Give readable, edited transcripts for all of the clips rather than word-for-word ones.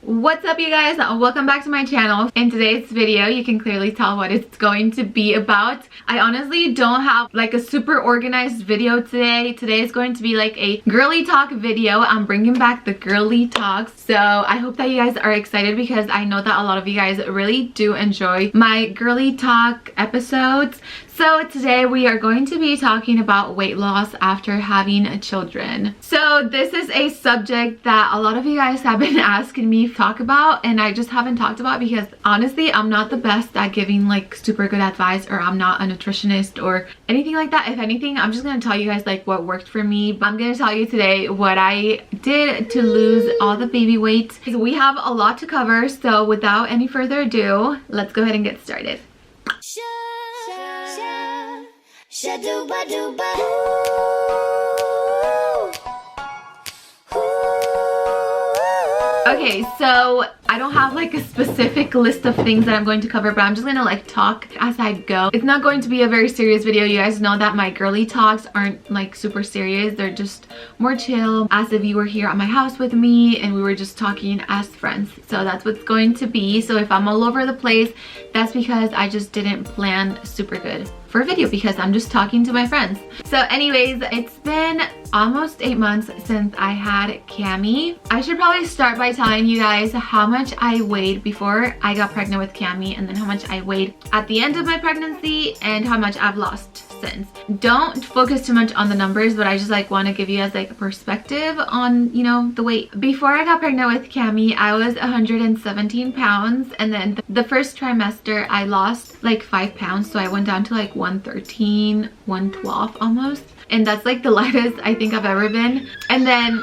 What's up, you guys? Welcome back to my channel. In today's video, you can clearly tell what it's going to be about. I honestly don't have like a super organized video today. Today is going to be like a girly talk video. I'm bringing back the girly talks. So I hope that you guys are excited because I know that a lot of you guys really do enjoy my girly talk episodes. So today we are going to be talking about weight loss after having children. So this is a subject that a lot of you guys have been asking me to talk about, and I just haven't talked about because honestly I'm not the best at giving like super good advice, or I'm not a nutritionist or anything like that. If anything, I'm just gonna tell you guys like what worked for me. I'm gonna tell you today what I did to lose all the baby weight. We have a lot to cover, so without any further ado, let's go ahead and get started. Okay, so I don't have like a specific list of things that I'm going to cover, but I'm just gonna like talk as I go. It's not going to be a very serious video. You guys know that my girly talks aren't like super serious. They're just more chill, as if you were here at my house with me and we were just talking as friends. So that's what's going to be. So if I'm all over the place, that's because I just didn't plan super good for a video because I'm just talking to my friends. So anyways, it's been almost 8 months since I had Cami. I should probably start by telling you guys how much I weighed before I got pregnant with Cami, and then how much I weighed at the end of my pregnancy and how much I've lost since. Don't focus too much on the numbers, but I just like want to give you guys like a perspective on, you know, the weight. Before I got pregnant with Cami, I was 117 pounds, and then the first trimester I lost like 5 pounds, so I went down to like 113, 112 almost, and that's like the lightest I think I've ever been. And then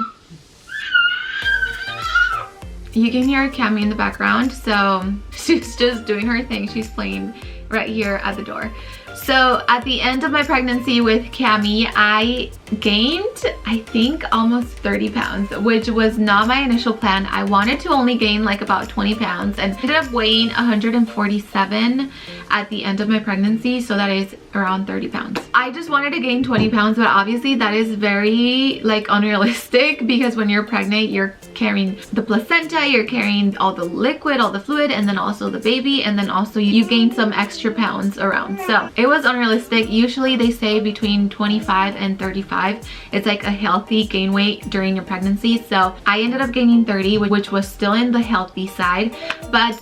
you can hear Cami in the background, so she's just doing her thing. She's playing right here at the door. So at the end of my pregnancy with Cami, I gained, I think, almost 30 pounds, which was not my initial plan. I wanted to only gain like about 20 pounds and ended up weighing 147 at the end of my pregnancy, so that is around 30 pounds. I just wanted to gain 20 pounds, but obviously that is very like unrealistic because when you're pregnant, you're carrying the placenta, you're carrying all the liquid, all the fluid, and then also the baby, and then also you gain some extra pounds around. So it was unrealistic. Usually they say between 25 and 35 it's like a healthy gain weight during your pregnancy. So I ended up gaining 30, which was still in the healthy side, but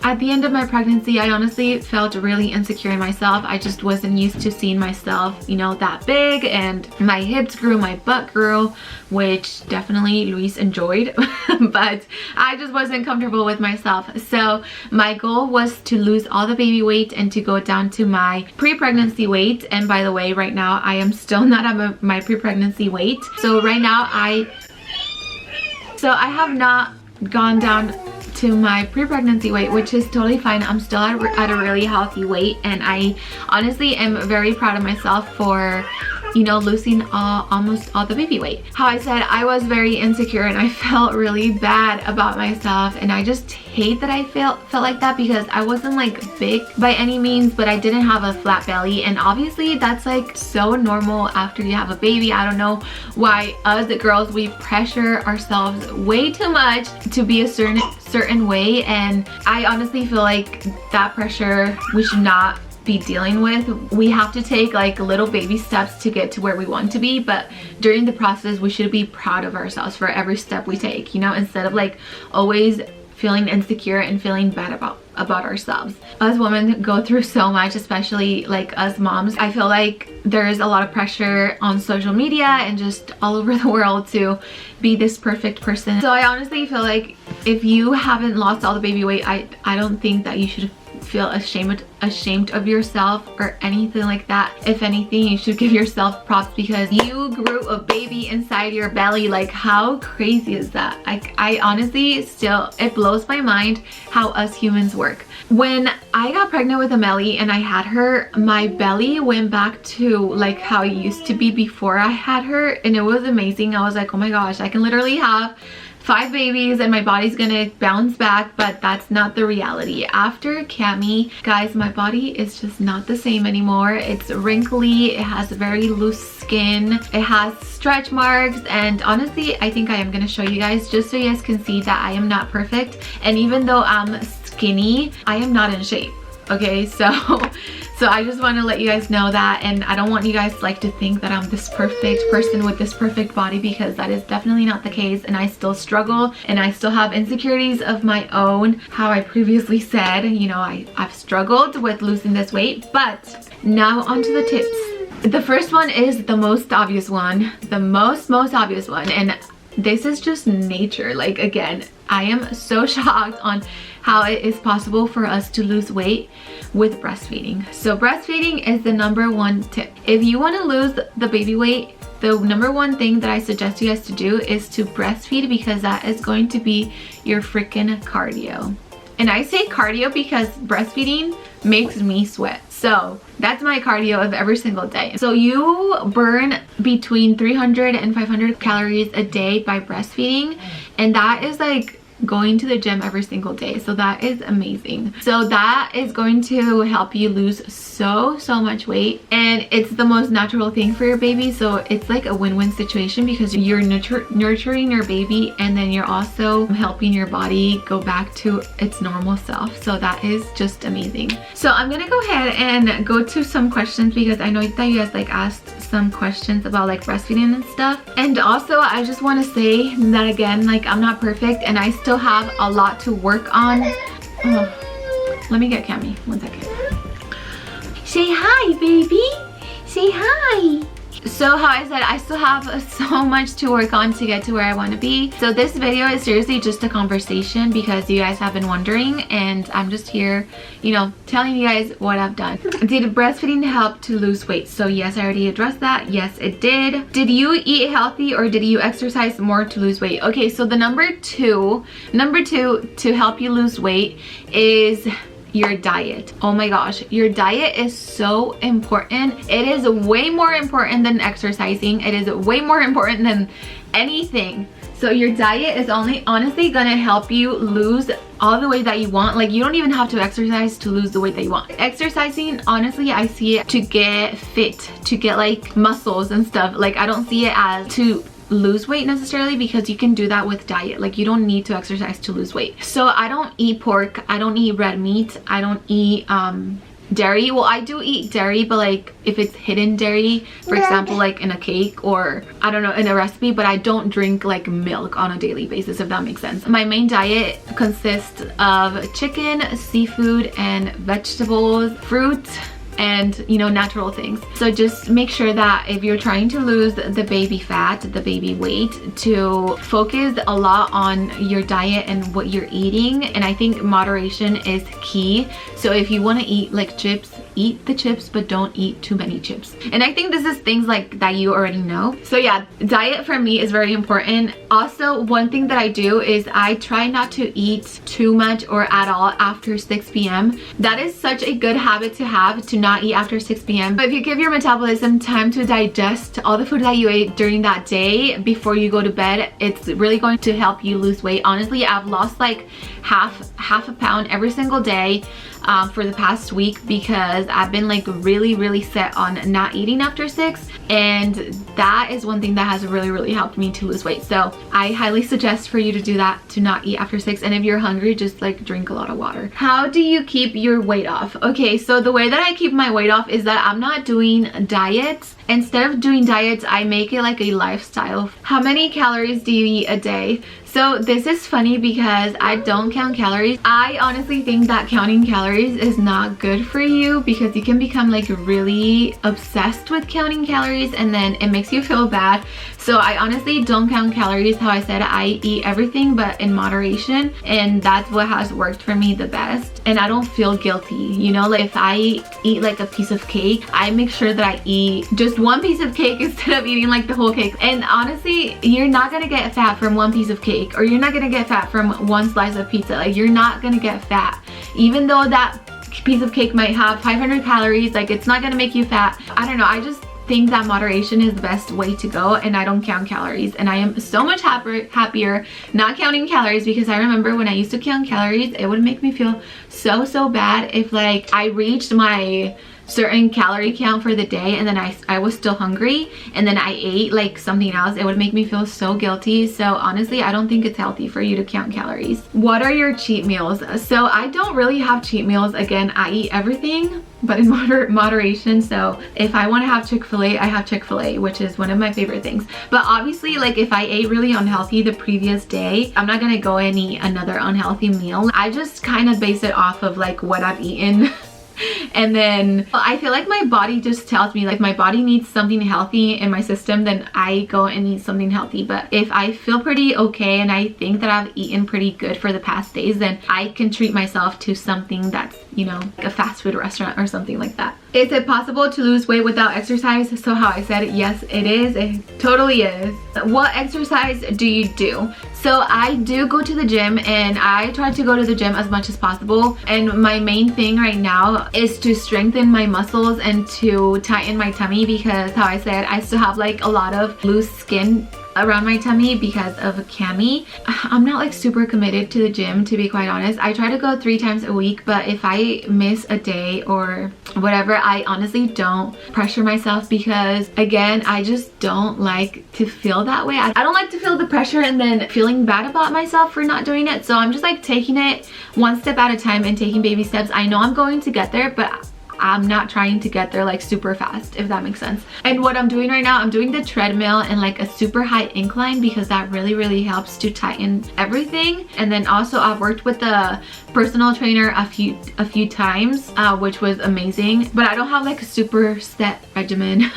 at the end of my pregnancy, I honestly felt really insecure in myself. I just wasn't used to seeing myself, you know, that big, and my hips grew, my butt grew, which definitely Luis enjoyed, but I just wasn't comfortable with myself. So my goal was to lose all the baby weight and to go down to my pre-pregnancy weight. And by the way, right now I am still not at my pre-pregnancy weight. So right now I have not gone down to my pre-pregnancy weight, which is totally fine. I'm still at a really healthy weight, and I honestly am very proud of myself for, you know, losing almost all the baby weight. How I said, I was very insecure and I felt really bad about myself, and I just hate that I felt like that because I wasn't like big by any means, but I didn't have a flat belly, and obviously that's like so normal after you have a baby. I don't know why us girls, we pressure ourselves way too much to be a certain way, and I honestly feel like that pressure we should not be dealing with. We have to take like little baby steps to get to where we want to be, but during the process we should be proud of ourselves for every step we take, you know, instead of like always feeling insecure and feeling bad about ourselves. Us women go through so much, especially like us moms. I feel like there's a lot of pressure on social media and just all over the world to be this perfect person. So I honestly feel like if you haven't lost all the baby weight, I don't think that you should feel ashamed of yourself or anything like that. If anything, you should give yourself props because you grew a baby inside your belly. Like, how crazy is that? I honestly still, it blows my mind how us humans work. When I got pregnant with Amelie and I had her, my belly went back to like how it used to be before I had her, and it was amazing. I was like, oh my gosh, I can literally have 5 babies and my body's gonna bounce back, but that's not the reality. After Cami, guys, my body is just not the same anymore. It's wrinkly, it has very loose skin, it has stretch marks, and honestly, I think I am gonna show you guys just so you guys can see that I am not perfect. And even though I'm skinny, I am not in shape. Okay, so I just want to let you guys know that, and I don't want you guys like to think that I'm this perfect person with this perfect body, because that is definitely not the case, and I still struggle and I still have insecurities of my own. How I previously said, you know, I've struggled with losing this weight. But now onto the tips. The first one is the most obvious one, the most obvious one, and this is just nature. Like, again, I am so shocked on how it is possible for us to lose weight with breastfeeding. So breastfeeding is the #1 tip. If you want to lose the baby weight, the #1 thing that I suggest you guys to do is to breastfeed, because that is going to be your freaking cardio. And I say cardio because breastfeeding makes me sweat. So that's my cardio of every single day. So you burn between 300 and 500 calories a day by breastfeeding, and that is like going to the gym every single day. So that is amazing. So that is going to help you lose so much weight, and it's the most natural thing for your baby. So it's like a win-win situation, because you're nurturing your baby, and then you're also helping your body go back to its normal self. So that is just amazing. So I'm gonna go ahead and go to some questions, because I know that you guys like asked some questions about like breastfeeding and stuff. And also, I just want to say that again, like, I'm not perfect and I still have a lot to work on. Oh, let me get Cami 1 second. Say hi, baby. Say hi. So how I said, I still have so much to work on to get to where I want to be. So this video is seriously just a conversation, because you guys have been wondering, and I'm just here, you know, telling you guys what I've done. Did breastfeeding help to lose weight? So yes, I already addressed that. Yes, it did. Did you eat healthy, or did you exercise more to lose weight? Okay, so the number two to help you lose weight is your diet. Oh my gosh, your diet is so important. It is way more important than exercising. It is way more important than anything. So your diet is honestly gonna help you lose all the weight that you want. Like, you don't even have to exercise to lose the weight that you want. Exercising, honestly, I see it to get fit, to get like muscles and stuff. Like, I don't see it as to lose weight necessarily, because you can do that with diet. Like, you don't need to exercise to lose weight. So I don't eat pork, I don't eat red meat, I don't eat dairy. Well, I do eat dairy, but like if it's hidden dairy, for example, like in a cake or I don't know, in a recipe. But I don't drink like milk on a daily basis, if that makes sense. My main diet consists of chicken, seafood, and vegetables, fruit, and, you know, natural things. So just make sure that if you're trying to lose the baby fat, the baby weight, to focus a lot on your diet and what you're eating. And I think moderation is key. So if you want to eat like chips, eat the chips, but don't eat too many chips. And I think this is things like that you already know. So yeah, diet for me is very important. Also, one thing that I do is I try not to eat too much or at all after 6 p.m. That is such a good habit to have, to not eat after 6 p.m. But if you give your metabolism time to digest all the food that you ate during that day before you go to bed, it's really going to help you lose weight. Honestly, I've lost like half a pound every single day for the past week, because I've been like really set on not eating after 6, and that is one thing that has really helped me to lose weight. So I highly suggest for you to do that, to not eat after 6. And if you're hungry, just like drink a lot of water. How do you keep your weight off? Okay, so the way that I keep my weight off is that I'm not doing diets. Instead of doing diets, I make it like a lifestyle. How many calories do you eat a day? So this is funny because I don't count calories. I honestly think that counting calories is not good for you, because you can become like really obsessed with counting calories and then it makes you feel bad. So I honestly don't count calories. How I said, I eat everything but in moderation, and that's what has worked for me the best. And I don't feel guilty, you know, like if I eat like a piece of cake, I make sure that I eat just one piece of cake instead of eating like the whole cake. And honestly, you're not gonna get fat from one piece of cake, or you're not gonna get fat from one slice of pizza. Like, you're not gonna get fat. Even though that piece of cake might have 500 calories, like, it's not gonna make you fat. I don't know, think that moderation is the best way to go, and I don't count calories, and I am so much happier not counting calories, because I remember when I used to count calories, it would make me feel so bad if like I reached my certain calorie count for the day and then I was still hungry and then I ate like something else. It would make me feel so guilty. So honestly, I don't think it's healthy for you to count calories. What are your cheat meals? So I don't really have cheat meals. Again, I eat everything but in moderation. So if I want to have Chick-fil-A, I have Chick-fil-A, which is one of my favorite things. But obviously, like if I ate really unhealthy the previous day, I'm not gonna go and eat another unhealthy meal. I just kind of base it off of like what I've eaten. And then I feel like my body just tells me, like my body needs something healthy in my system, then I go and eat something healthy. But if I feel pretty okay and I think that I've eaten pretty good for the past days, then I can treat myself to something that's, you know, like a fast food restaurant or something like that. Is it possible to lose weight without exercise? So how I said, yes, it is. It totally is. What exercise do you do? So I do go to the gym, and I try to go to the gym as much as possible. And my main thing right now is to strengthen my muscles and to tighten my tummy, because how I said, I still have like a lot of loose skin around my tummy because of Cami. I'm not like super committed to the gym, to be quite honest. I try to go 3 times a week, but if I miss a day or whatever, I honestly don't pressure myself, because again, I just don't like to feel that way. I don't like to feel the pressure and then feeling bad about myself for not doing it. So I'm just like taking it one step at a time and taking baby steps. I know I'm going to get there, but I'm not trying to get there like super fast, if that makes sense. And what I'm doing right now, I'm doing the treadmill and like a super high incline, because that really helps to tighten everything. And then also I've worked with a personal trainer a few times, which was amazing, but I don't have like a super set regimen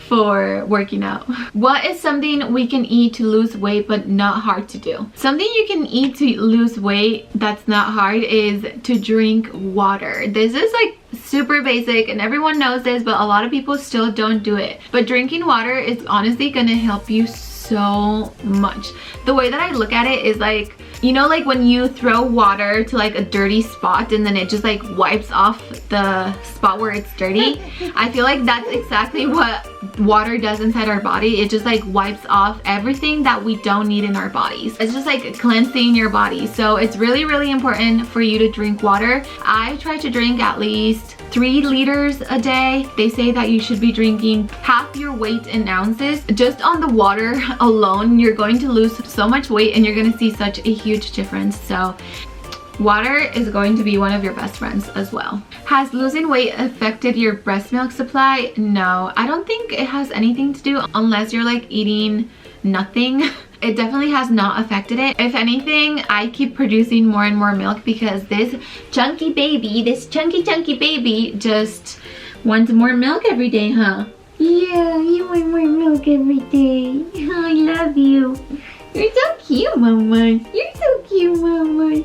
for working out. What is something we can eat to lose weight but not hard to do? Something you can eat to lose weight that's not hard is to drink water. This is like super basic and everyone knows this, but a lot of people still don't do it. But drinking water is honestly gonna help you so much. The way that I look at it is like, you know, like when you throw water to like a dirty spot and then it just like wipes off the spot where it's dirty. I feel like that's exactly what water does inside our body. It just like wipes off everything that we don't need in our bodies. It's just like cleansing your body. So it's really important for you to drink water. I try to drink at least 3 liters a day. They say that you should be drinking half your weight in ounces. Just on the water alone, you're going to lose so much weight and you're going to see such a huge difference. So water is going to be one of your best friends as well. Has losing weight affected your breast milk supply? No, I don't think it has anything to do, unless you're like eating nothing. It definitely has not affected it. If anything, I keep producing more and more milk, because this chunky baby, this chunky baby just wants more milk every day, huh? Yeah, you want more milk every day. Oh, I love you. You're so cute, Mama. You're so cute, Mama.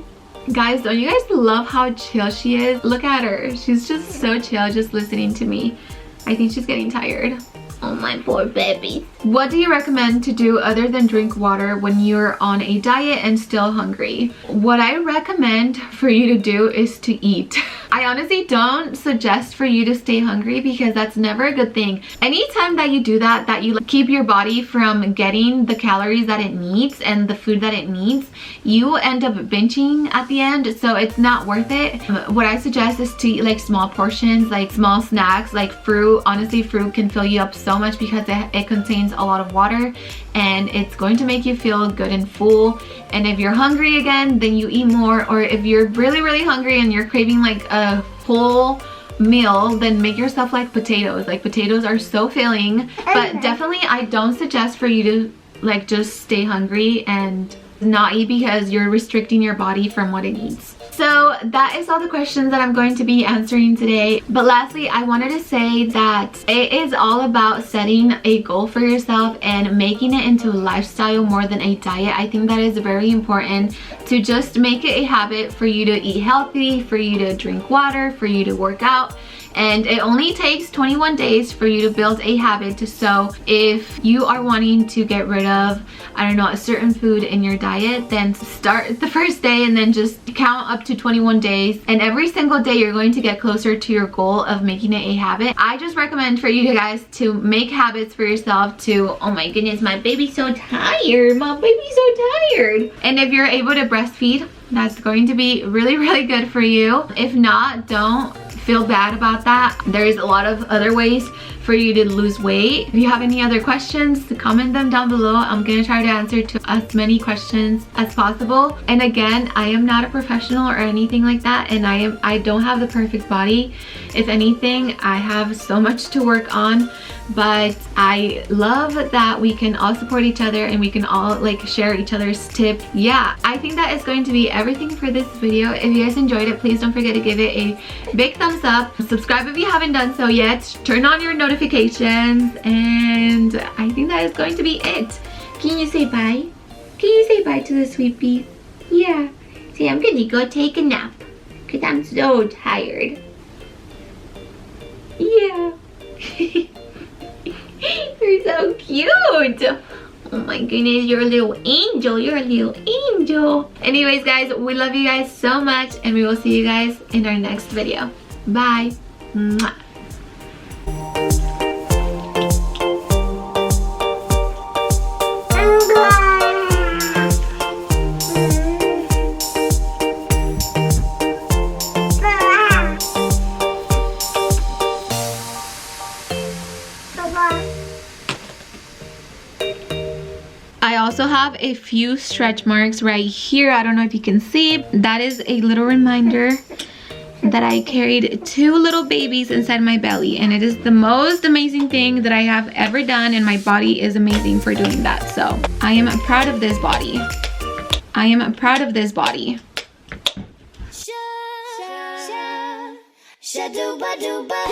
Guys, don't you guys love how chill she is? Look at her. She's just so chill, just listening to me. I think she's getting tired. Oh, my poor baby. What do you recommend to do other than drink water when you're on a diet and still hungry? What I recommend for you to do is to eat. I honestly don't suggest for you to stay hungry, because that's never a good thing. Anytime that you do that, that you keep your body from getting the calories that it needs and the food that it needs, you end up binging at the end, so it's not worth it. What I suggest is to eat like small portions, like small snacks, like fruit. Honestly, fruit can fill you up so much because it contains a lot of water, and it's going to make you feel good and full. And if you're hungry again, then you eat more. Or if you're really hungry and you're craving like a whole meal, then make yourself like potatoes. Like potatoes are so filling. But definitely I don't suggest for you to like just stay hungry and not eat, because you're restricting your body from what it needs. So that is all the questions that I'm going to be answering today. But lastly, I wanted to say that it is all about setting a goal for yourself and making it into a lifestyle more than a diet. I think that is very important, to just make it a habit for you to eat healthy, for you to drink water, for you to work out. and it only takes 21 days for you to build a habit. So if you are wanting to get rid of, I don't know, a certain food in your diet, then start the first day and then just count up to 21 days, and every single day you're going to get closer to your goal of making it a habit. I just recommend for you guys to make habits for yourself to, oh my goodness, my baby's so tired, my baby's so tired. And if you're able to breastfeed, that's going to be really, really good for you. If not, don't feel bad about that. There's a lot of other ways for you to lose weight. If you have any other questions, comment them down below. I'm gonna try to answer to as many questions as possible. And again, I am not a professional or anything like that, and I don't have the perfect body. If anything, I have so much to work on, but I love that we can all support each other and we can all like share each other's tips. Yeah, I think that is going to be everything for this video. If you guys enjoyed it, please don't forget to give it a big thumbs up. Subscribe if you haven't done so yet. Turn on your notifications, and I think that is going to be it. Can you say bye? Can you say bye to the sweet bees? Yeah. Say, I'm gonna go take a nap because I'm so tired. Yeah. You're so cute. Oh my goodness, you're a little angel. You're a little angel. Anyways, guys, we love you guys so much, and we will see you guys in our next video. Bye. Mwah. I also have a few stretch marks right here. I don't know if you can see. That is a little reminder that I carried 2 little babies inside my belly, and it is the most amazing thing that I have ever done, and my body is amazing for doing that. So I am proud of this body. I am proud of this body. Sha-doo-ba-doo-ba.